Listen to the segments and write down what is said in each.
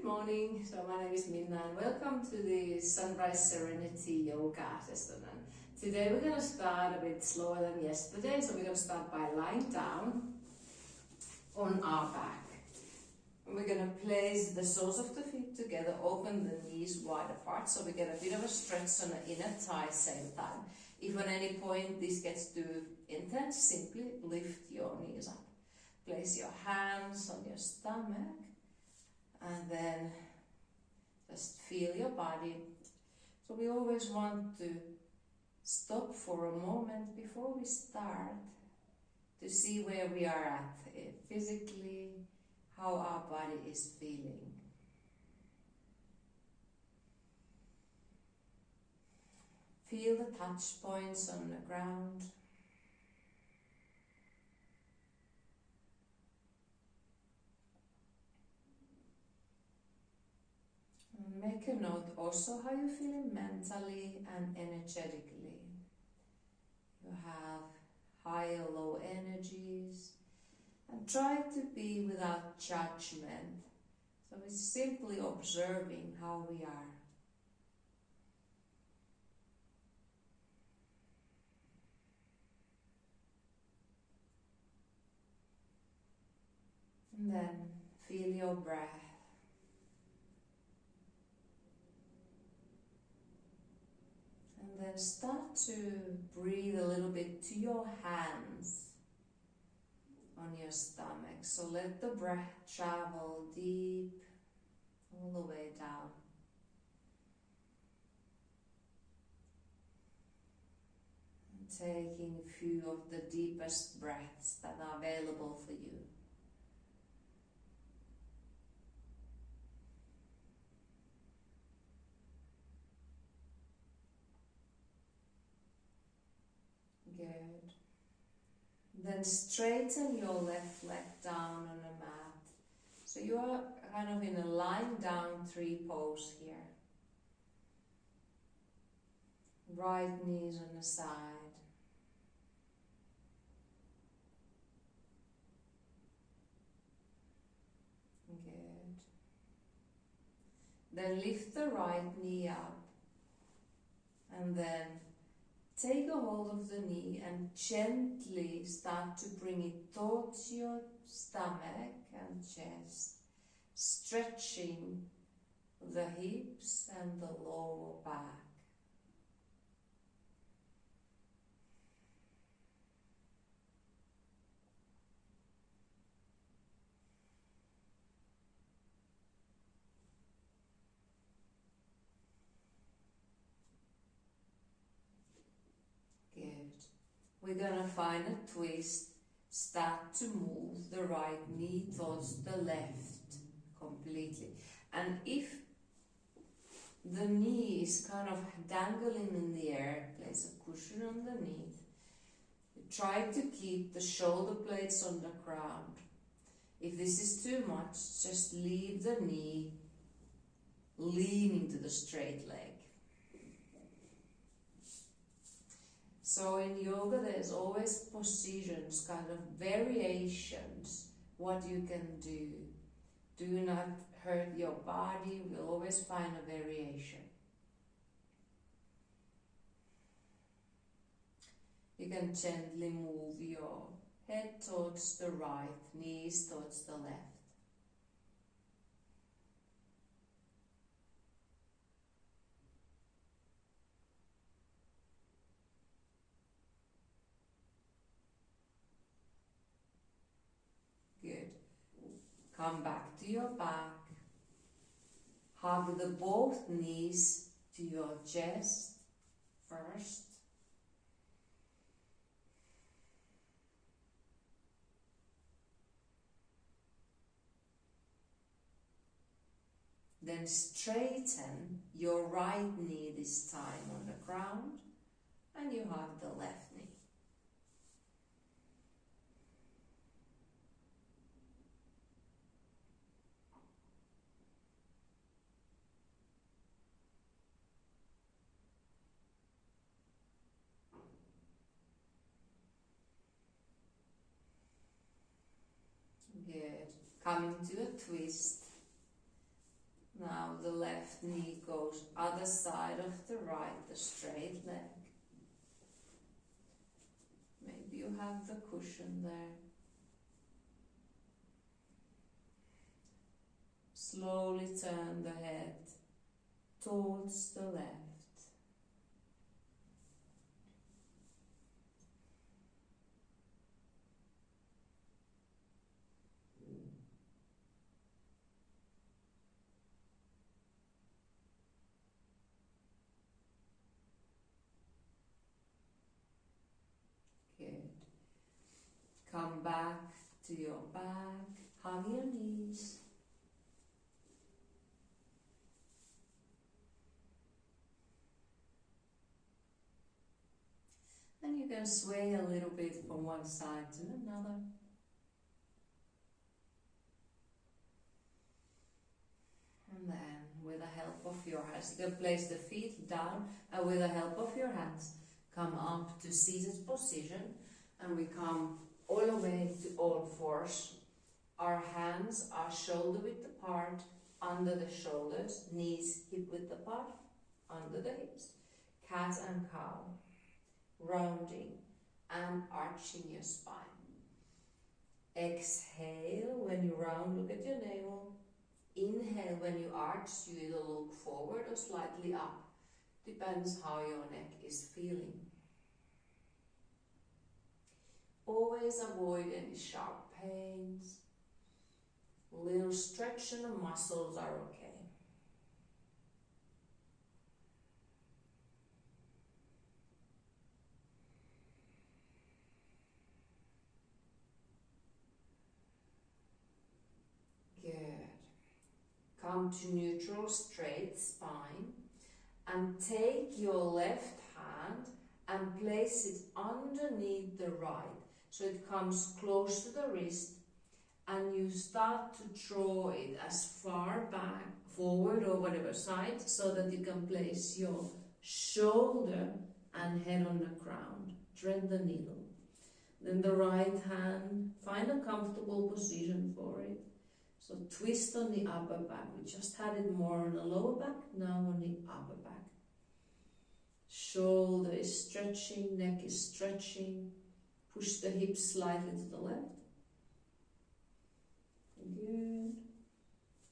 morning. So my name is Minna and welcome to the Sunrise Serenity Yoga session. And today we're going to start a bit slower than yesterday. So we're going to start by lying down on our back. And we're going to place the soles of the feet together, open the knees wide apart so we get a bit of a stretch on the inner thigh same time. If at any point this gets too intense, simply lift your knees up. Place your hands on your stomach and then just feel your body. So we always want to stop for a moment before we start to see where we are at physically, how our body is feeling. Feel the touch points on the ground. And make a note also how you're feeling mentally and energetically. You have high or low energies. And try to be without judgment. So it's simply observing how we are. And then feel your breath. And then start to breathe a little bit to your hands on your stomach. So let the breath travel deep all the way down. And taking a few of the deepest breaths that are available for you. Good. Then straighten your left leg down on a mat. So you are kind of in a lying down tree pose here. Right knees on the side. Good. Then lift the right knee up and then take a hold of the knee and gently start to bring it towards your stomach and chest, stretching the hips and the lower back. We're going to find a twist, start to move the right knee towards the left completely. And if the knee is kind of dangling in the air, place a cushion underneath. Try to keep the shoulder blades on the ground. If this is too much, just leave the knee leaning to the straight leg. So in yoga there's always positions, kind of variations, what you can do. Do not hurt your body, we'll always find a variation. You can gently move your head towards the right, knees towards the left. Good. Come back to your back. Hug the both knees to your chest first. Then straighten your right knee this time on the ground and you hug the left knee. Good. Coming to a twist. Now the left knee goes other side of the right, the straight leg. Maybe you have the cushion there. Slowly turn the head towards the left. Good. Come back to your back, hug your knees. And you can sway a little bit from one side to another. And then, with the help of your hands, you can place the feet down, and with the help of your hands, come up to seated position, and we come all the way to all fours. Our hands are shoulder width apart, under the shoulders, knees hip width apart, under the hips. Cat and cow, rounding and arching your spine. Exhale when you round, look at your navel. Inhale when you arch, you either look forward or slightly up. Depends how your neck is feeling. Always avoid any sharp pains. Little stretching of muscles are okay. Good. Come to neutral straight spine and take your left hand and place it underneath the right, so it comes close to the wrist, and you start to draw it as far back, forward or whatever side, so that you can place your shoulder and head on the ground. Thread the needle. Then the right hand, find a comfortable position for it. So twist on the upper back. We just had it more on the lower back, now on the upper back. Shoulder is stretching, neck is stretching. Push the hips slightly to the left. Good.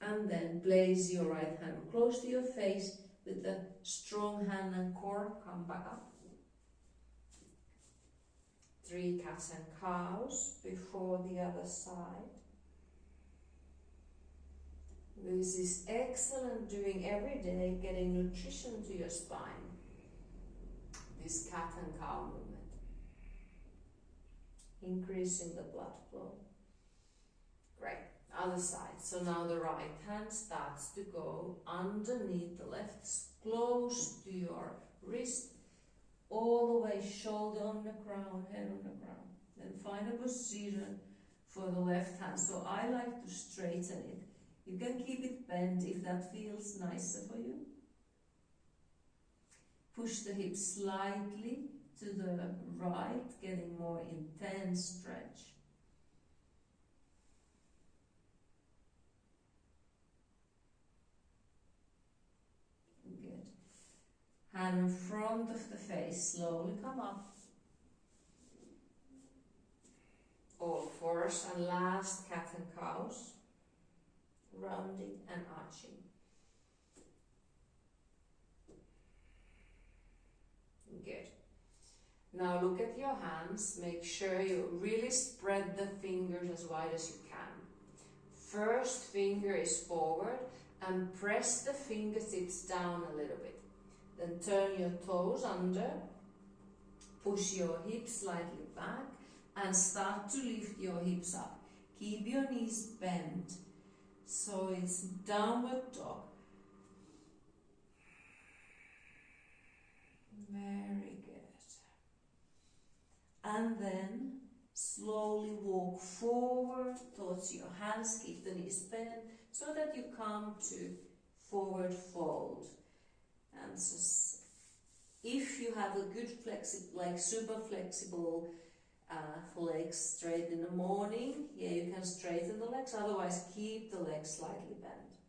And then place your right hand close to your face with the strong hand and core. Come back up. 3 cats and cows before the other side. This is excellent doing every day, getting nutrition to your spine. This cat and cow movement. Increasing the blood flow. Great. Other side. So now the right hand starts to go underneath the left, close to your wrist, all the way shoulder on the ground, head on the ground. Then find a position for the left hand. So I like to straighten it. You can keep it bent if that feels nicer for you. Push the hips slightly to the right, getting more intense stretch. Good. Hand in front of the face, slowly come up. All fours, and last cat and cows. Rounding and arching. Good. Now look at your hands. Make sure you really spread the fingers as wide as you can. First finger is forward and press the fingertips down a little bit. Then turn your toes under. Push your hips slightly back and start to lift your hips up. Keep your knees bent. So it's downward dog. Very good. And then slowly walk forward towards your hands. Keep the knees bent so that you come to forward fold. And so if you have a good super flexible legs straight in the morning, yeah, you can straighten the legs, otherwise keep the legs slightly bent.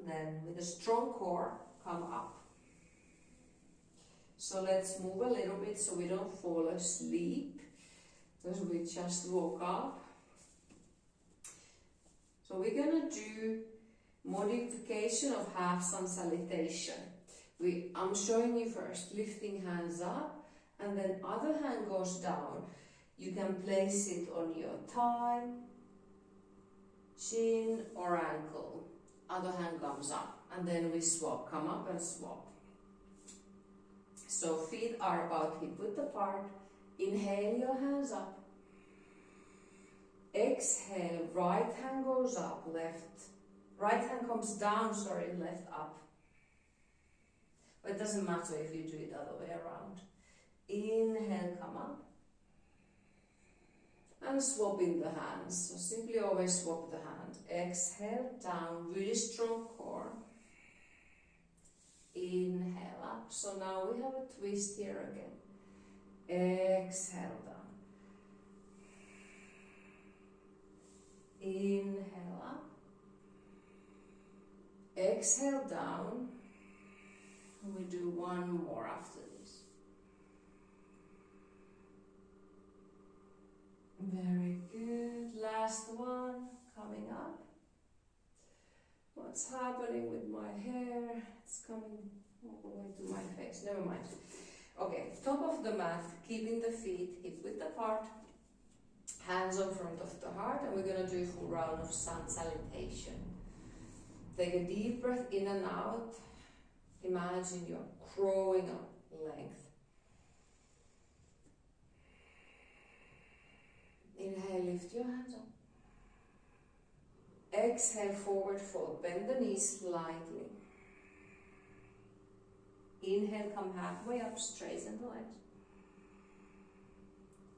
then with a strong core, come up. So let's move a little bit so we don't fall asleep, because we just woke up. So we're gonna do modification of half sun salutation. I'm showing you first, lifting hands up, and then other hand goes down. You can place it on your thigh, chin or ankle. Other hand comes up, and then we swap, come up and swap. So feet are about hip width apart. Inhale your hands up. Exhale, right hand goes up, right hand comes down, sorry, left up. But it doesn't matter if you do it the other way around. Inhale, come up. And swapping the hands. So simply always swap the hand. Exhale, down, really strong core. Inhale up. So now we have a twist here again. Exhale down. Inhale up. Exhale down. And we do one more after this. Very good. Last one. Coming up. What's happening with my hair? It's coming all the way to my face. Never mind. Okay, top of the mat, keeping the feet hip width apart, hands on front of the heart, and we're going to do a full round of sun salutation. Take a deep breath in and out. Imagine you're growing up length. Inhale, lift your hands up. Exhale, forward fold. Bend the knees slightly. Inhale, come halfway up, straighten the legs.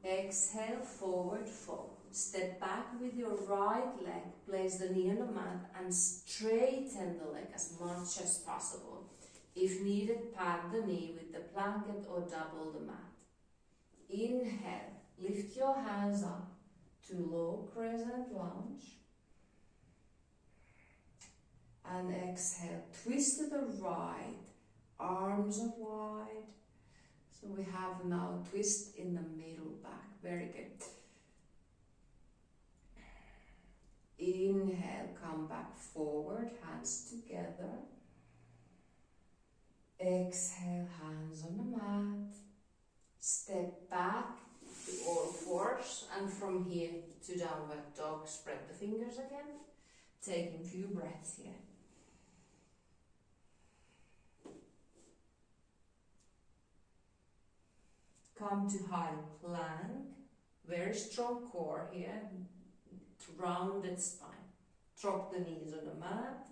Exhale, forward fold. Step back with your right leg. Place the knee on the mat and straighten the leg as much as possible. If needed, pad the knee with the blanket or double the mat. Inhale, lift your hands up to low crescent lunge. And exhale, twist to the right, arms are wide. So we have now twist in the middle back. Very good. Inhale, come back forward, hands together. Exhale, hands on the mat. Step back to all fours, and from here to downward dog, spread the fingers again. Taking a few breaths here. Come to high plank, very strong core here, rounded spine. Drop the knees on the mat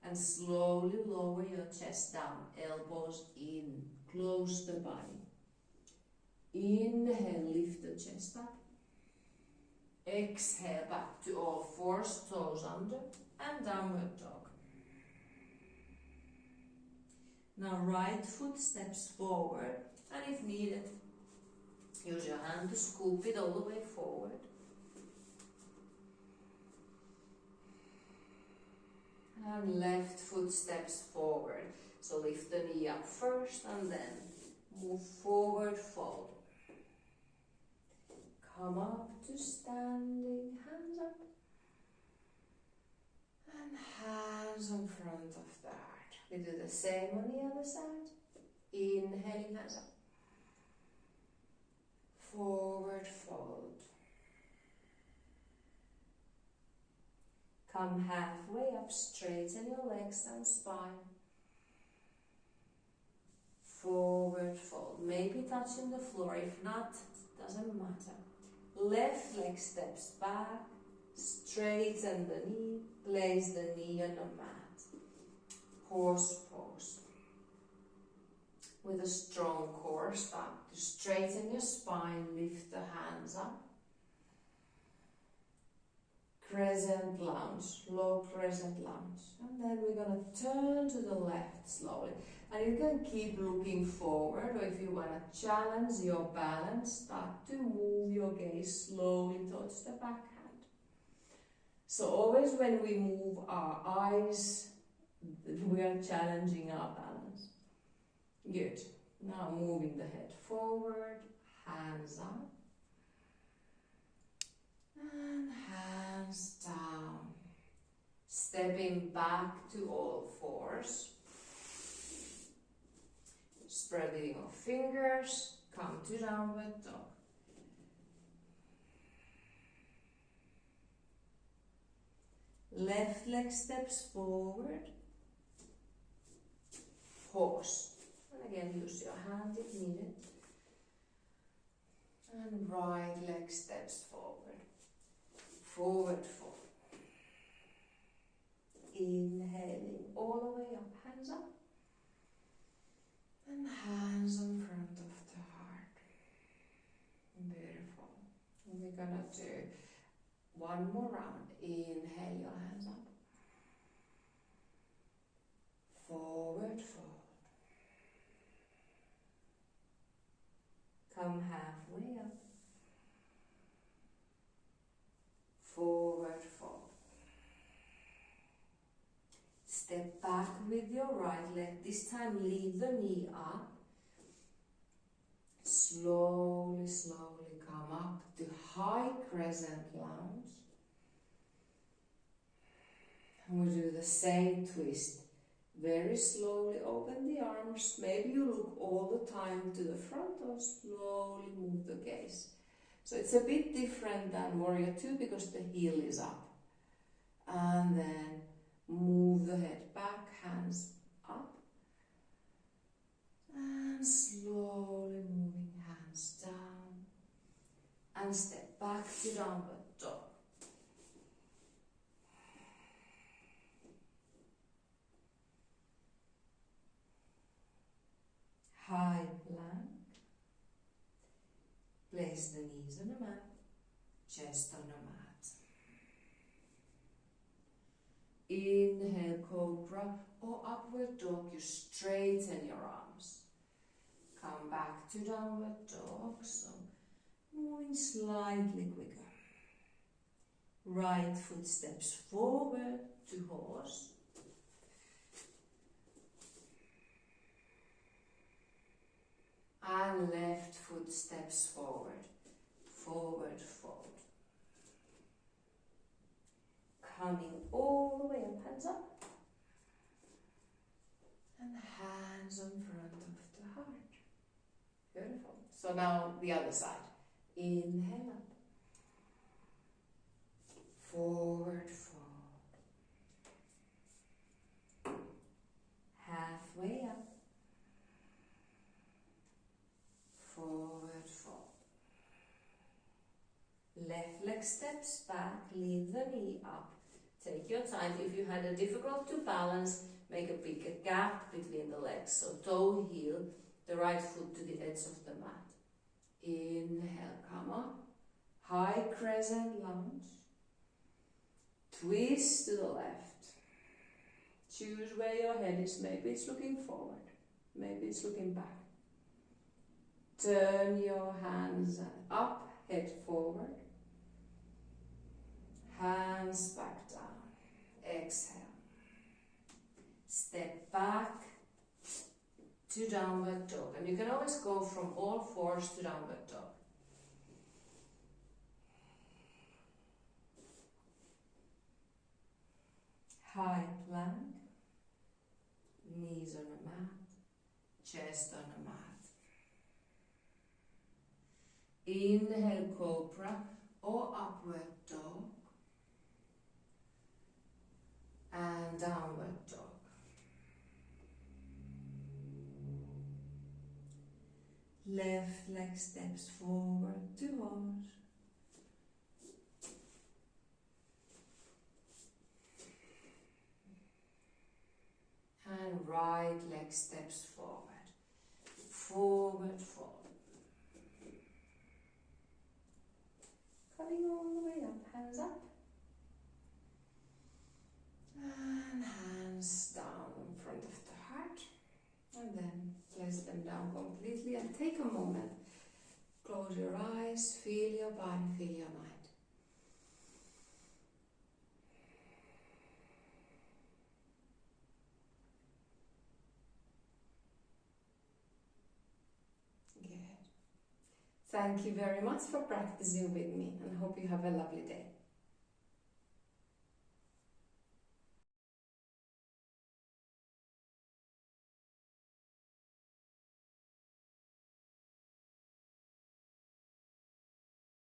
and slowly lower your chest down, elbows in, close the body. Inhale, lift the chest up. Exhale, back to all fours, toes under, and downward dog. Now right foot steps forward, and if needed, use your hand to scoop it all the way forward. And left foot steps forward. So lift the knee up first and then move forward, fold. Come up to standing, hands up. And hands on front of the heart. We do the same on the other side. Inhaling, hands up. Forward fold. Come halfway up, straighten your legs and spine. Forward fold. Maybe touching the floor, if not, doesn't matter. Left leg steps back, straighten the knee, place the knee on the mat. Horse pose. With a strong core, start to straighten your spine, lift the hands up. Crescent lunge, low crescent lunge. And then we're going to turn to the left slowly. And you can keep looking forward, or if you want to challenge your balance, start to move your gaze slowly towards the backhand. So always when we move our eyes we are challenging our balance. Good. Now moving the head forward, hands up, and hands down. Stepping back to all fours. Spreading your fingers, come to downward dog. Left leg steps forward. Pause. And again, use your hand if needed. And right leg steps forward. Forward fold. Inhaling all the way up, hands up. And hands in front of the heart. Beautiful. And we're gonna do one more round. Inhale your hands up. Forward fold. Come halfway up. Forward fold. Step back with your right leg. This time leave the knee up. Slowly, slowly come up to high crescent lunge. And we do the same twist. Very slowly open the arms. Maybe you look all the time to the front or slowly move the gaze. So it's a bit different than Warrior Two because the heel is up. And then move the head back, hands up. And slowly moving hands down. And step back to downward dog. High plank. Place the knees on the mat, chest on the mat. Inhale, cobra or upward dog. You straighten your arms. Come back to downward dog. So moving slightly quicker. Right foot steps forward to horse. And left foot steps forward, forward fold. Coming all the way up, hands up. And hands in front of the heart. Beautiful. So now the other side. Inhale up. Forward fold. Halfway up. Forward fold. Left leg steps back, leave the knee up. Take your time. If you had a difficult to balance, make a bigger gap between the legs. So toe heel, the right foot to the edge of the mat. Inhale, come up. High crescent lunge. Twist to the left. Choose where your head is. Maybe it's looking forward. Maybe it's looking back. Turn your hands up, head forward. Hands back down. Exhale. Step back to downward dog. And you can always go from all fours to downward dog. High plank. Knees on the mat. Chest on the mat. Inhale, cobra or upward dog. And downward dog. Left leg steps forward to horse. And right leg steps forward. Forward fold. Coming all the way up, hands up. And hands down in front of the heart. And then place them down completely and take a moment. Close your eyes, feel your body, feel your mind. Thank you very much for practicing with me and hope you have a lovely day.